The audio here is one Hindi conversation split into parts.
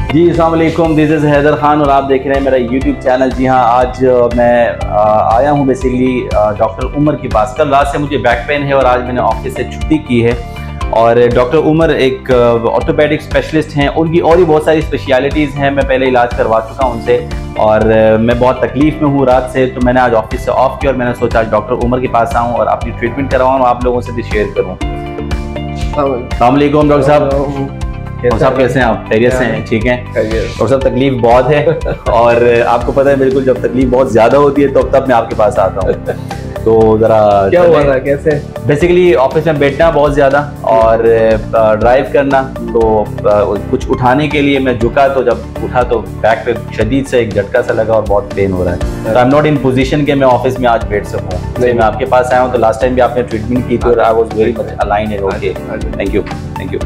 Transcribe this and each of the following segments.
जी अस्सलाम वालेकुम, दिस इज़ हैदर खान और आप देख रहे हैं मेरा यूट्यूब चैनल। जी हाँ, आज मैं आया हूँ बेसिकली डॉक्टर उमर के पास। कल रात से मुझे बैक पेन है और आज मैंने ऑफिस से छुट्टी की है। और डॉक्टर उमर एक ऑर्थोपेडिक स्पेशलिस्ट हैं, उनकी और भी बहुत सारी स्पेशलिटीज़ हैं। मैं पहले इलाज करवा चुका हूँ उनसे और मैं बहुत तकलीफ़ में हूँ रात से, तो मैंने आज ऑफिस से ऑफ किया और मैंने सोचा आज डॉक्टर उमर के पास आऊँ और अपनी ट्रीटमेंट करवाऊँ और आप लोगों से भी शेयर करूँ। अस्सलाम वालेकुम डॉक्टर साहब। साहब कैसे हैं आप? खैरियत से हैं? ठीक हैं? और सब तकलीफ बहुत है और आपको पता है बिल्कुल जब तकलीफ बहुत ज़्यादा होती है तो तब मैं आपके पास आता हूँ। तो ज़रा क्या हुआ था, कैसे? बेसिकली ऑफिस में बैठना बहुत ज़्यादा और ड्राइव करना, तो कुछ उठाने के लिए मैं झुका तो जब उठा तो बैक पे शदीद से एक झटका सा लगा और बहुत पेन हो रहा है। तो I am not in position कि मैं ऑफिस में आज बैठ सकूँ। मैं आपके पास आया हूँ तो लास्ट टाइम भी आपने ट्रीटमेंट की थी और I was very much aligned and okay. Thank you, thank you.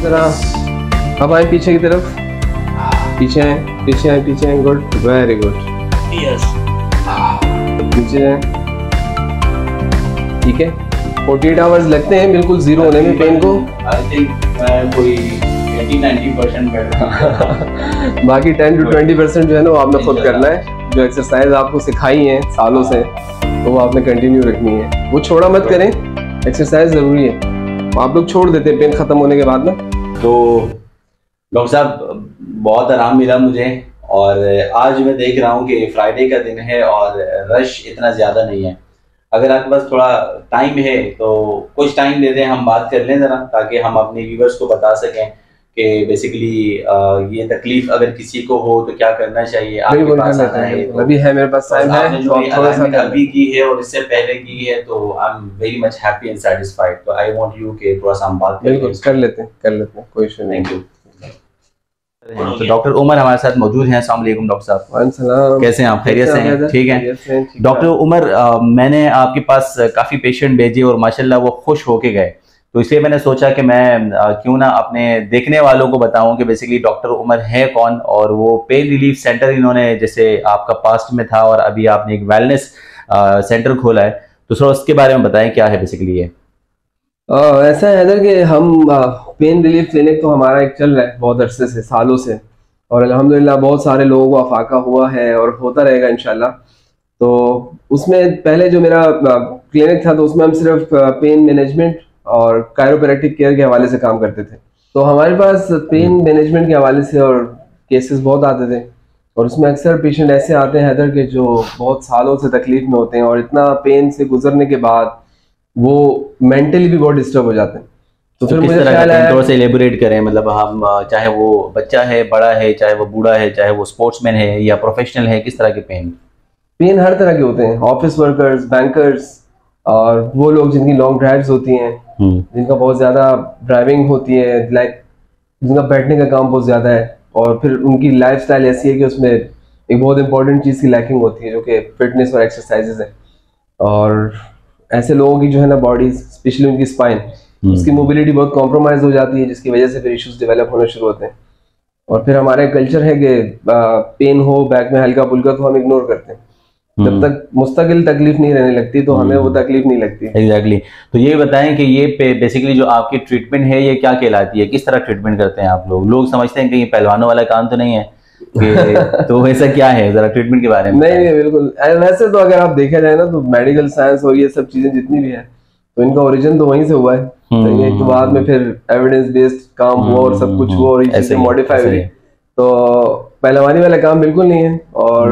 जरा अब आए पीछे की तरफ, पीछे आए, पीछे आए, पीछे आए। Good, very good. यस, पीछे आए। ठीक है, 48 आवर्स लगते हैं बिल्कुल जीरो होने में पेन को। आई थिंक कोई 80-90% बेटर। बाकी 10 to 20% जो है ना वो आपने खुद करना है। जो एक्सरसाइज आपको सिखाई है सालों से तो वो आपने कंटिन्यू रखनी है, वो छोड़ा मत करें। एक्सरसाइज जरूरी है, आप लोग छोड़ देते हैं पेन खत्म होने के बाद ना। तो डॉक्टर साहब बहुत आराम मिला मुझे और आज मैं देख रहा हूँ कि फ्राइडे का दिन है और रश इतना ज़्यादा नहीं है। अगर आपके पास थोड़ा टाइम है तो कुछ टाइम दे दें, हम बात कर लें ज़रा, ताकि हम अपने व्यूवर्स को बता सकें कि बेसिकली ये तकलीफ अगर किसी को हो तो क्या करना चाहिए। आपके पास आना है तो अभी है, मेरे पास टाइम है, जो अलाइनमेंट अभी की है और इससे पहले की है तो I am very much happy and satisfied. तो आई वांट यू के थोड़ा सा हम बात कर लेते हैं, कोई इशू नहीं। Thank you. तो डॉक्टर उमर हमारे साथ मौजूद हैं। अस्सलाम वालेकुम डॉक्टर साहब, कैसे हैं आप? खैरियत से हैं? ठीक है डॉक्टर उमर, मैंने आपके पास काफ़ी पेशेंट भेजे और माशाल्लाह वो खुश होके गए, तो इसलिए मैंने सोचा कि मैं क्यों ना अपने देखने वालों को बताऊं कि बेसिकली डॉक्टर उमर है कौन और वो पेन रिलीफ सेंटर इन्होंने जैसे आपका पास्ट में था और अभी आपने एक वेलनेस सेंटर खोला है, तो थोड़ा उसके बारे में बताएं क्या है बेसिकली ये। ऐसा है हैदर कि हम पेन रिलीफ क्लिनिक तो हमारा एक चल रहा है बहुत अरसे से, सालों से, और अल्हम्दुलिल्लाह बहुत सारे लोगों को अफाका हुआ है और होता रहेगा इंशाल्लाह। तो उसमें पहले जो मेरा क्लिनिक था तो उसमें हम सिर्फ पेन मैनेजमेंट और कायरोप्रैक्टिक केयर के हवाले से काम करते थे। तो हमारे पास पेन मैनेजमेंट के हवाले से और केसेस बहुत आते थे और उसमें अक्सर पेशेंट ऐसे आते हैं हैदर के जो बहुत सालों से तकलीफ में होते हैं और इतना पेन से गुजरने के बाद वो मेंटली भी बहुत डिस्टर्ब हो जाते हैं। तो फिर मुझे ख्याल आया, थोड़ा सा एलेबोरेट करें, मतलब हम चाहे वो बच्चा है, बड़ा है, चाहे वो बूढ़ा है, चाहे वो स्पोर्ट्समैन है या प्रोफेशनल है, किस तरह के पेन हर तरह के होते हैं। ऑफिस वर्कर्स, बैंकर्स और वो लोग जिनकी लॉन्ग ड्राइव्स होती हैं, जिनका बहुत ज़्यादा ड्राइविंग होती है, लाइक जिनका बैठने का काम बहुत ज़्यादा है और फिर उनकी लाइफस्टाइल ऐसी है कि उसमें एक बहुत इंपॉर्टेंट चीज़ की लैकिंग होती है जो कि फिटनेस और एक्सरसाइजेज है। और ऐसे लोगों की जो है ना बॉडी, स्पेशली उनकी स्पाइन, उसकी मोबिलिटी बहुत कॉम्प्रोमाइज हो जाती है, जिसकी वजह से फिर इश्यूज डेवलप होने शुरू होते हैं। और फिर हमारे कल्चर है कि पेन हो बैक में हल्का फुल्का तो हम इग्नोर करते हैं, जब तक मुस्तकिल तकलीफ नहीं रहने लगती तो हमें वो तकलीफ नहीं लगती। एग्जैक्टली तो ये बताएं कि ये बेसिकली जो आपकी ट्रीटमेंट है ये क्या कहलाती है, किस तरह ट्रीटमेंट करते हैं आप लोग समझते हैं कि ये पहलवानों वाला काम तो नहीं है कि तो ऐसा क्या है, जरा ट्रीटमेंट के बारे में। नहीं बिल्कुल, वैसे तो अगर आप देखा जाए ना तो मेडिकल साइंस और ये सब चीजें जितनी भी है तो इनका ओरिजिन तो वहीं से हुआ है। तो ये बाद में फिर एविडेंस बेस्ड काम हुआ और सब कुछ हुआ और ये चीजें मॉडिफाई हुई। तो पहलवानी वाला काम बिल्कुल नहीं है। और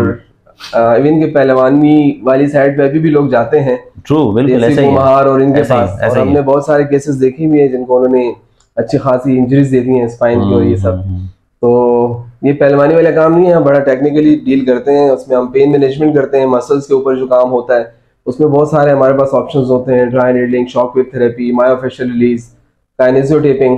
इवन के पहलवानी वाली साइड पे अभी भी लोग जाते हैं, ट्रू बिल्कुल ऐसा ही है। और इनके पास और हमने बहुत सारे केसेस देखे भी हैं जिनको उन्होंने अच्छी खासी इंजरीज दे दी हैं स्पाइन की और ये सब। तो ये पहलवानी वाला काम नहीं है, हम बड़ा टेक्निकली डील करते हैं। उसमें हम पेन मैनेजमेंट करते हैं, मसल्स के ऊपर जो काम होता है उसमें बहुत सारे हमारे पास ऑप्शंस होते हैं, dry needling, shock wave therapy, myofascial release, kinesio taping.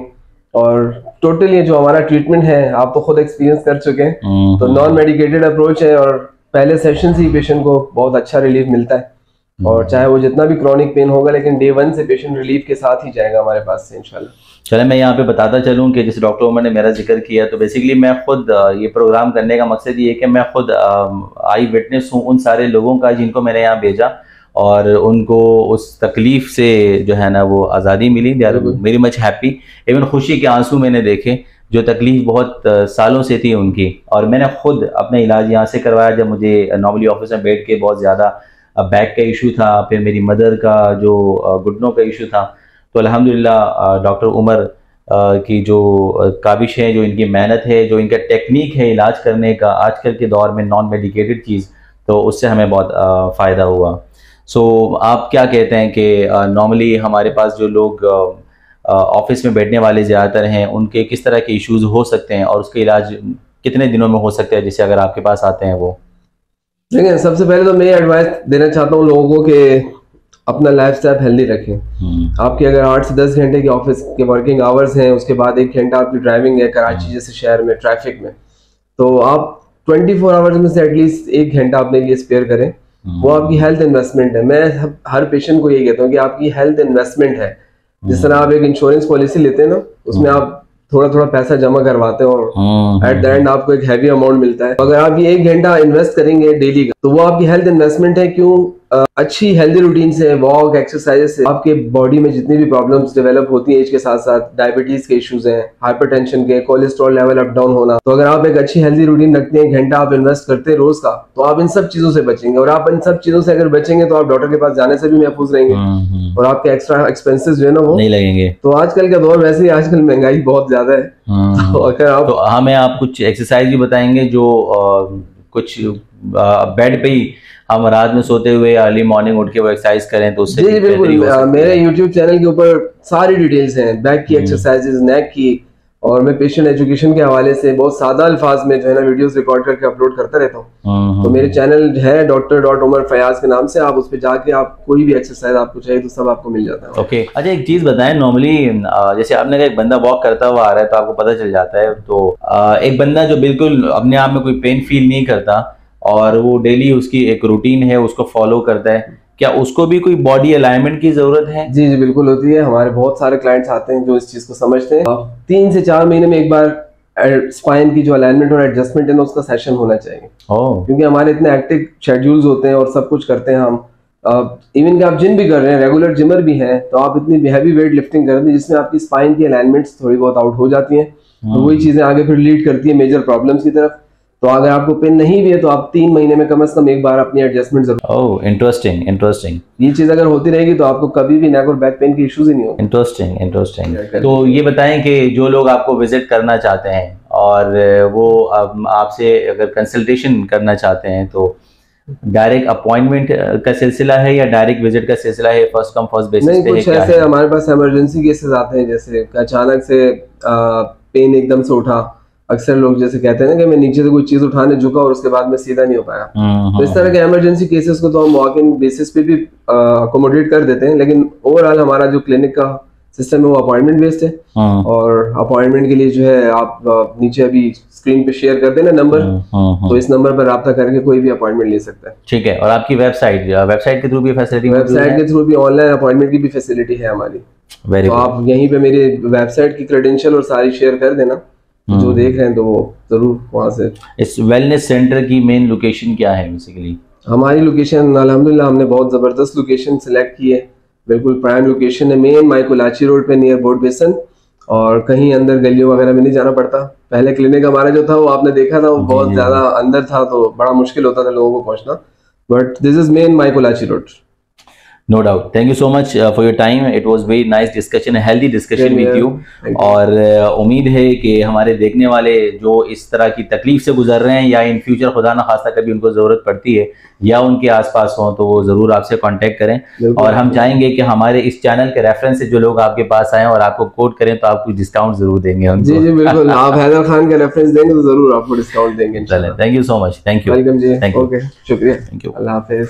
और टोटली जो हमारा ट्रीटमेंट है आप तो खुद एक्सपीरियंस कर चुके हैं, तो नॉन मेडिकेटेड अप्रोच है और पहले सेशन से ही पेशेंट को बहुत अच्छा रिलीफ मिलता है। और चाहे वो जितना भी क्रॉनिक पेन होगा लेकिन डे 1 से पेशेंट रिलीफ के साथ ही जाएगा हमारे पास से इंशाल्लाह। चले मैं यहाँ पे बताता चलूँ कि जैसे डॉक्टर उमर ने मेरा जिक्र किया, तो बेसिकली मैं खुद ये प्रोग्राम करने का मकसद ये है कि मैं खुद आई विटनेस हूँ उन सारे लोगों का जिनको मैंने यहाँ भेजा और उनको उस तकलीफ से जो है ना वो आज़ादी मिली। They are very much happy, even खुशी के आंसू मैंने देखे, जो तकलीफ बहुत सालों से थी उनकी। और मैंने खुद अपना इलाज यहाँ से करवाया जब मुझे नॉर्मली ऑफिस में बैठ के बहुत ज़्यादा बैक का इशू था, फिर मेरी मदर का जो घुटनों का इशू था। तो अल्हम्दुलिल्लाह डॉक्टर उमर की जो काबिश है, जो इनकी मेहनत है, जो इनका टेक्निक है इलाज करने का आजकल के दौर में नॉन मेडिकेटेड चीज़, तो उससे हमें बहुत फ़ायदा हुआ। सो आप क्या कहते हैं कि नॉर्मली हमारे पास जो लोग ऑफिस में बैठने वाले ज़्यादातर हैं उनके किस तरह के इश्यूज हो सकते हैं और उसका इलाज कितने दिनों में हो सकता है, जैसे अगर आपके पास आते हैं वो? देखिए सबसे पहले तो मैं एडवाइस देना चाहता हूँ लोगों को कि अपना लाइफस्टाइल हेल्दी रखें। आपके अगर 8 से 10 घंटे के ऑफिस के वर्किंग आवर्स हैं, उसके बाद 1 घंटा आपकी ड्राइविंग है कराची जैसे शहर में ट्रैफिक में, तो आप 24 आवर्स में से एटलीस्ट 1 घंटा अपने लिए स्पेयर करें। वो आपकी हेल्थ इन्वेस्टमेंट है। मैं हर पेशेंट को यही कहता हूँ कि आपकी हेल्थ इन्वेस्टमेंट है। जिस तरह आप एक इंश्योरेंस पॉलिसी लेते हैं ना, उसमें आप थोड़ा थोड़ा पैसा जमा करवाते हैं और एट द एंड आपको एक हैवी अमाउंट मिलता है। अगर आप ये 1 घंटा इन्वेस्ट करेंगे डेली का, तो वो आपकी हेल्थ इन्वेस्टमेंट है। क्यों? अच्छी हेल्दी रूटीन से, वॉक, एक्सरसाइज से आपके बॉडी में जितनी भी प्रॉब्लम्स डेवलप होती हैं एज के साथ साथ, डायबिटीज के इश्यूज हैं, हाइपरटेंशन के, कोलेस्ट्रॉल लेवल अप डाउन होना, तो अगर आप एक अच्छी हेल्दी रूटीन रखते हैं, 1 घंटा आप इन्वेस्ट करते हैं रोज का, तो आप इन सब चीजों से बचेंगे। और आप इन सब चीजों से अगर बचेंगे तो आप डॉक्टर के पास जाने से भी महफूज रहेंगे और आपके एक्स्ट्रा एक्सपेंसेस जो है ना वो नहीं लगेंगे। तो आजकल का दौर वैसे ही, आजकल महंगाई बहुत ज्यादा है, तो अगर आप तो हमें आप कुछ एक्सरसाइज भी बताएंगे जो कुछ बेड पे ही हम रात में सोते हुए अर्ली मॉर्निंग उठ के वो एक्सरसाइज करें तो उससे? जी बिल्कुल, मेरे YouTube चैनल के ऊपर सारी डिटेल्स हैं, बैक की एक्सरसाइजेस, नेक की, और मैं पेशेंट एजुकेशन के हवाले से बहुत सादा अल्फाज में जो है ना वीडियोस रिकॉर्ड करके अपलोड करता रहता हूँ। तो मेरे चैनल है Dr. फयाज के नाम से, आप उस पर जाके आप कोई भी एक्सरसाइज आपको चाहिए तो सब आपको मिल जाता है। ओके अच्छा, एक चीज बताएं, नॉर्मली जैसे आपने कहा एक बंदा वॉक करता हुआ आ रहा है तो आपको पता चल जाता है, तो एक बंदा जो बिल्कुल अपने आप में कोई पेन फील नहीं करता और वो डेली उसकी एक रूटीन है उसको फॉलो करता है, क्या उसको भी कोई बॉडी अलाइनमेंट की जरूरत है? जी बिल्कुल होती है। हमारे बहुत सारे क्लाइंट्स आते हैं जो इस चीज को समझते हैं। 3 से 4 महीने में एक बार स्पाइन की जो अलाइनमेंट और एडजस्टमेंट है ना उसका सेशन होना चाहिए। क्योंकि हमारे इतने एक्टिव शेड्यूल्स होते हैं और सब कुछ करते हैं हम, इवन कि आप जिम भी कर रहे हैं, रेगुलर जिमर भी हैं, तो आप इतनी हैवी वेट लिफ्टिंग कर रहे हैं जिसमें आपकी स्पाइन की अलाइनमेंट्स थोड़ी बहुत आउट हो जाती हैं, तो वही चीजें आगे फिर लीड करती है मेजर प्रॉब्लम्स की तरफ। तो अगर आपको पेन नहीं भी है तो आप 3 महीने में कम से कम एक बार अपनी एडजस्टमेंट जरूर। Oh interesting. ये चीज अगर होती रहेगी तो आपको कभी भी नेक और बैक पेन की इश्यूज ही नहीं होंगे। इंटरेस्टिंग। तो ये बताएं कि जो लोग आपको विजिट करना चाहते हैं और वो आपसे अगर कंसल्टेशन करना चाहते हैं तो डायरेक्ट अपॉइंटमेंट का सिलसिला है या डायरेक्ट विजिट का सिलसिला है, फर्स्ट कम फर्स्ट बेसिस पे? नहीं, कुछ ऐसे हमारे पास इमरजेंसी केसेस आते हैं, जैसे अचानक से पेन एकदम से उठा। अक्सर लोग जैसे कहते हैं ना कि मैं नीचे से कोई चीज उठाने झुका और उसके बाद में सीधा नहीं हो पाया, तो इस तरह के इमरजेंसी केसेस को तो हम वॉक इन बेसिस पे भी अकोमोडेट कर देते हैं। लेकिन ओवरऑल हमारा जो क्लिनिक का सिस्टम है वो अपॉइंटमेंट बेस्ड है। और अपॉइंटमेंट के लिए जो है आप नीचे अभी स्क्रीन पे शेयर कर देना नंबर, तो इस नंबर पर राब्ता करके कोई भी अपॉइंटमेंट ले सकता है। ठीक है। और आपकी वेबसाइट के थ्रू भी फैसिलिटी? वेबसाइट के थ्रू भी ऑनलाइन अपॉइंटमेंट की भी फैसिलिटी है हमारी। तो आप यहीं पे मेरी वेबसाइट की क्रेडेंशियल और सारी शेयर कर देना, जो देख रहे हैं तो वो जरूर वहां से। इस वेलनेस सेंटर की मेन लोकेशन क्या है बेसिकली? हमारी लोकेशन अल्हम्दुलिल्लाह हमने बहुत ज़बरदस्त लोकेशन सेलेक्ट की है, बिल्कुल प्राइम लोकेशन है, मेन माइकोलाची रोड पे नियर बोर्ड बेसन, और कहीं अंदर गलियों वगैरह में नहीं जाना पड़ता। पहले क्लिनिक हमारा जो था वो आपने देखा था, वो बहुत ज़्यादा अंदर था, तो बड़ा मुश्किल होता था लोगों को पहुंचना, बट दिस इज मेन माइकोलाची road. No doubt, thank you so much for your time, it was very nice discussion, healthy discussion with you. और उम्मीद है कि हमारे देखने वाले जो इस तरह की तकलीफ से गुजर रहे हैं या इन फ्यूचर खुदा न खास्ता कभी उनको ज़रूरत पड़ती है या उनके आसपास हों, तो वो ज़रूर आपसे कांटेक्ट करें। और हम चाहेंगे कि हमारे इस चैनल के रेफरेंस से जो लोग आपके पास आएँ और आपको कोट करें तो आपको डिस्काउंट ज़रूर देंगे उनको। जी जी बिल्कुल, आप हैदर खान का रेफरेंस देंगे तो ज़रूर आपको डिस्काउंट देंगे। चलें, thank you so much, thank you, welcome जी, थैंक यू, ओके, शुक्रिया, थैंक यू, अल्लाह हाफिज़।